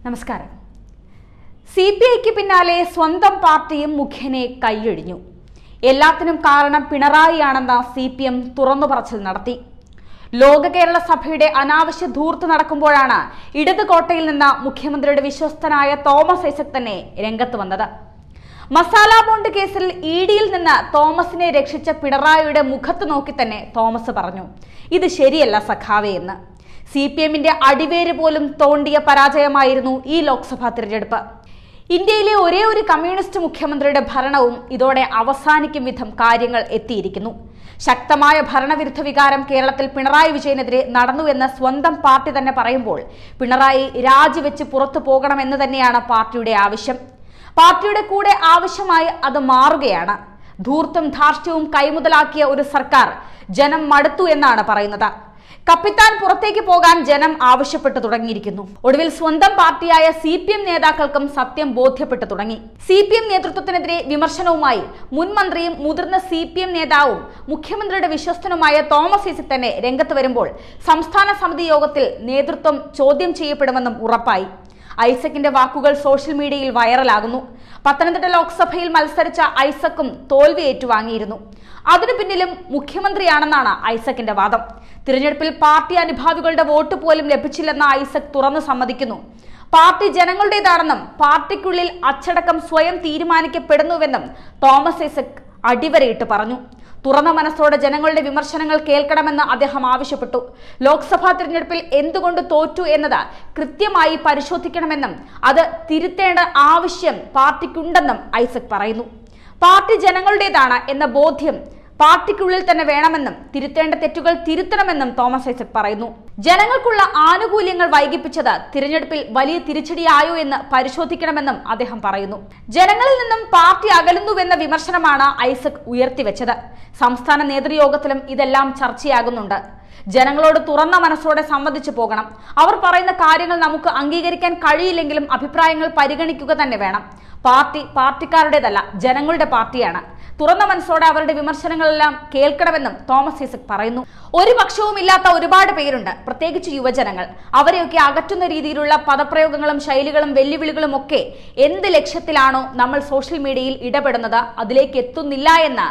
നമസ്കാരം. CPIക്ക് പിന്നാലെ സ്വന്തം പാർട്ടിയും മുഖ്യനെ കൈയൊഴിഞ്ഞു. എല്ലാത്തിനും കാരണം പിണറായിയാണെന്ന് CPM തുറന്നു പറച്ചിൽ നടത്തി. ലോക കേരള സഭയുടെ അനാവശ്യ ധൂർത്ത് നടക്കുമ്പോഴാണ് ഇടത് കോട്ടയിൽ നിന്ന് മുഖ്യമന്ത്രിയുടെ വിശ്വസ്തനായ തോമസ് ഐസക് തന്നെ രംഗത്ത് വന്നത്. മസാല ബോണ്ട് കേസിൽ EDയിൽ നിന്ന് തോമസിനെ രക്ഷിച്ച പിണറായിയുടെ മുഖത്ത് നോക്കി തന്നെ തോമസ് പറഞ്ഞു, ഇത് ശരിയല്ല സഖാവേ എന്ന്. CPMന്റെ അടിവേര് പോലും തോണ്ടിയ പരാജയമായിരുന്നു ഈ ലോക്സഭാ തിരഞ്ഞെടുപ്പ്. ഇന്ത്യയിലെ ഒരേ ഒരു കമ്മ്യൂണിസ്റ്റ് മുഖ്യമന്ത്രിയുടെ ഭരണവും ഇതോടെ അവസാനിക്കും വിധം കാര്യങ്ങൾ എത്തിയിരിക്കുന്നു. ശക്തമായ ഭരണവിരുദ്ധ വികാരം കേരളത്തിൽ പിണറായി വിജയനെതിരെ നടന്നുവെന്ന് സ്വന്തം പാർട്ടി തന്നെ പറയുമ്പോൾ പിണറായി രാജിവെച്ച് പുറത്തു പോകണമെന്ന് തന്നെയാണ് പാർട്ടിയുടെ ആവശ്യം. പാർട്ടിയുടെ കൂടെ ആവശ്യമായി അത് മാറുകയാണ്. ധൂർത്തും ധാർഷ്ട്യവും കൈമുതലാക്കിയ ഒരു സർക്കാർ ജനം മടുത്തു എന്നാണ് പറയുന്നത്. കപ്പിത്താൻ പുറത്തേക്ക് പോകാൻ ജനം ആവശ്യപ്പെട്ടു തുടങ്ങിയിരിക്കുന്നു. ഒടുവിൽ സ്വന്തം പാർട്ടിയായ CPM നേതാക്കൾക്കും സത്യം ബോധ്യപ്പെട്ടു തുടങ്ങി. CPM നേതൃത്വത്തിനെതിരെ വിമർശനവുമായി മുൻ മന്ത്രിയും മുതിർന്ന CPM നേതാവും മുഖ്യമന്ത്രിയുടെ വിശ്വസ്തനുമായ തോമസ് ഐസക് തന്നെ രംഗത്ത് വരുമ്പോൾ സംസ്ഥാന സമിതി യോഗത്തിൽ നേതൃത്വം ചോദ്യം ചെയ്യപ്പെടുമെന്നും ഉറപ്പായി. ഐസക്കിന്റെ വാക്കുകൾ സോഷ്യൽ മീഡിയയിൽ വൈറലാകുന്നു. പത്തനംതിട്ട ലോക്സഭയിൽ മത്സരിച്ച ഐസക്കും തോൽവി ഏറ്റുവാങ്ങിയിരുന്നു. അതിനു പിന്നിലും മുഖ്യമന്ത്രിയാണെന്നാണ് ഐസക്കിന്റെ വാദം. തിരഞ്ഞെടുപ്പിൽ പാർട്ടി അനുഭാവികളുടെ വോട്ട് പോലും ലഭിച്ചില്ലെന്ന് ഐസക് തുറന്നു സമ്മതിക്കുന്നു. പാർട്ടി ജനങ്ങളുടേതാണെന്നും പാർട്ടിക്കുള്ളിൽ അച്ചടക്കം സ്വയം തീരുമാനിക്കപ്പെടുന്നുവെന്നും തോമസ് ഐസക് അടിവരയിട്ട് പറഞ്ഞു. തുറന്ന മനസ്സോടെ ജനങ്ങളുടെ വിമർശനങ്ങൾ കേൾക്കണമെന്ന് അദ്ദേഹം ആവശ്യപ്പെട്ടു. ലോക്സഭാ തിരഞ്ഞെടുപ്പിൽ എന്തുകൊണ്ട് തോറ്റു എന്നത് കൃത്യമായി പരിശോധിക്കണമെന്നും അത് തിരുത്തേണ്ട ആവശ്യം പാർട്ടിക്കുണ്ടെന്നും ഐസക് പറയുന്നു. പാർട്ടി ജനങ്ങളുടേതാണ് എന്ന ബോധ്യം പാർട്ടിക്കുള്ളിൽ തന്നെ വേണമെന്നും തിരുത്തേണ്ട തെറ്റുകൾ തിരുത്തണമെന്നും തോമസ് ഐസക് പറയുന്നു. ജനങ്ങൾക്കുള്ള ആനുകൂല്യങ്ങൾ വൈകിപ്പിച്ചത് തിരഞ്ഞെടുപ്പിൽ വലിയ തിരിച്ചടിയായോ എന്ന് പരിശോധിക്കണമെന്നും അദ്ദേഹം പറയുന്നു. ജനങ്ങളിൽ നിന്നും പാർട്ടി അകലുന്നുവെന്ന വിമർശനമാണ് ഐസക് ഉയർത്തിവെച്ചത്. സംസ്ഥാന നേതൃയോഗത്തിലും ഇതെല്ലാം ചർച്ചയാകുന്നുണ്ട്. ജനങ്ങളോട് തുറന്ന മനസ്സോടെ സംവദിച്ചു പോകണം. അവർ പറയുന്ന കാര്യങ്ങൾ നമുക്ക് അംഗീകരിക്കാൻ കഴിയില്ലെങ്കിലും അഭിപ്രായങ്ങൾ പരിഗണിക്കുക തന്നെ വേണം. പാർട്ടി പാർട്ടിക്കാരുടേതല്ല, ജനങ്ങളുടെ പാർട്ടിയാണ്. തുറന്ന മനസ്സോടെ അവരുടെ വിമർശനങ്ങളെല്ലാം കേൾക്കണമെന്നും തോമസ് ഐസക് പറയുന്നു. ഒരു പക്ഷവും ഇല്ലാത്ത ഒരുപാട് പേരുണ്ട്, പ്രത്യേകിച്ച് യുവജനങ്ങൾ. അവരെയൊക്കെ അകറ്റുന്ന രീതിയിലുള്ള പദപ്രയോഗങ്ങളും ശൈലികളും വെല്ലുവിളികളും ഒക്കെ എന്ത് ലക്ഷ്യത്തിലാണോ നമ്മൾ സോഷ്യൽ മീഡിയയിൽ ഇടപെടുന്നത് അതിലേക്ക് എത്തുന്നില്ല എന്ന്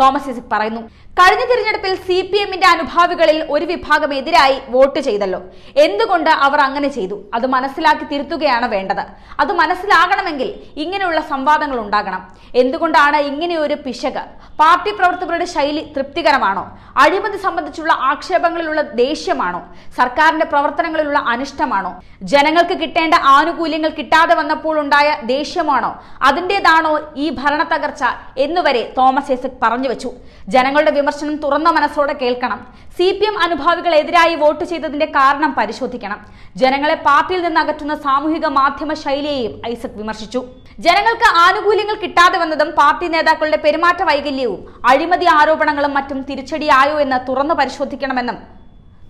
തോമസ് ഐസക് പറയുന്നു. കഴിഞ്ഞ തിരഞ്ഞെടുപ്പിൽ CPMന്റെ അനുഭാവികളിൽ ഒരു വിഭാഗം എതിരായി വോട്ട് ചെയ്തല്ലോ. എന്തുകൊണ്ട് അവർ അങ്ങനെ ചെയ്തു? അത് മനസ്സിലാക്കി തിരുത്തുകയാണ് വേണ്ടത്. അത് മനസ്സിലാകണമെങ്കിൽ ഇങ്ങനെയുള്ള സംവാദങ്ങൾ ഉണ്ടാകണം. എന്തുകൊണ്ടാണ് ഇങ്ങനെയൊരു പിശക്? പാർട്ടി പ്രവർത്തകരുടെ ശൈലി തൃപ്തികരമാണോ? അഴിമതി സംബന്ധിച്ചുള്ള ആക്ഷേപങ്ങളിലുള്ള ദേഷ്യമാണോ? സർക്കാരിന്റെ പ്രവർത്തനങ്ങളിലുള്ള അനിഷ്ടമാണോ? ജനങ്ങൾക്ക് കിട്ടേണ്ട ആനുകൂല്യങ്ങൾ കിട്ടാതെ വന്നപ്പോൾ ഉണ്ടായ ദേഷ്യമാണോ? അതിൻ്റെതാണോ ഈ ഭരണ തകർച്ച എന്നുവരെ തോമസ് ഐസക് പറഞ്ഞു വെച്ചു. ജനങ്ങളുടെ വിമർശനം തുറന്ന മനസ്സോടെ കേൾക്കണം. CPM അനുഭാവികൾ എതിരായി വോട്ട് ചെയ്തതിന്റെ കാരണം പരിശോധിക്കണം. ജനങ്ങളെ പാർട്ടിയിൽ നിന്ന് അകറ്റുന്ന സാമൂഹിക മാധ്യമ ശൈലിയെയും ഐസക് വിമർശിച്ചു. ജനങ്ങൾക്ക് ആനുകൂല്യങ്ങൾ കിട്ടാതെ വന്നതും പാർട്ടി നേതാക്കളുടെ പെരുമാറ്റ വൈകല്യവും അഴിമതി ആരോപണങ്ങളും മറ്റും തിരിച്ചടിയായോ എന്ന് തുറന്നു പരിശോധിക്കണമെന്നും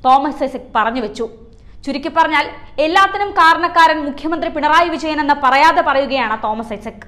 തോമസ് ഐസക് പറഞ്ഞു വെച്ചു. ചുരുക്കി പറഞ്ഞാൽ എല്ലാത്തിനും കാരണക്കാരൻ മുഖ്യമന്ത്രി പിണറായി വിജയൻ എന്ന് പറയാതെ പറയുകയാണ് തോമസ് ഐസക്.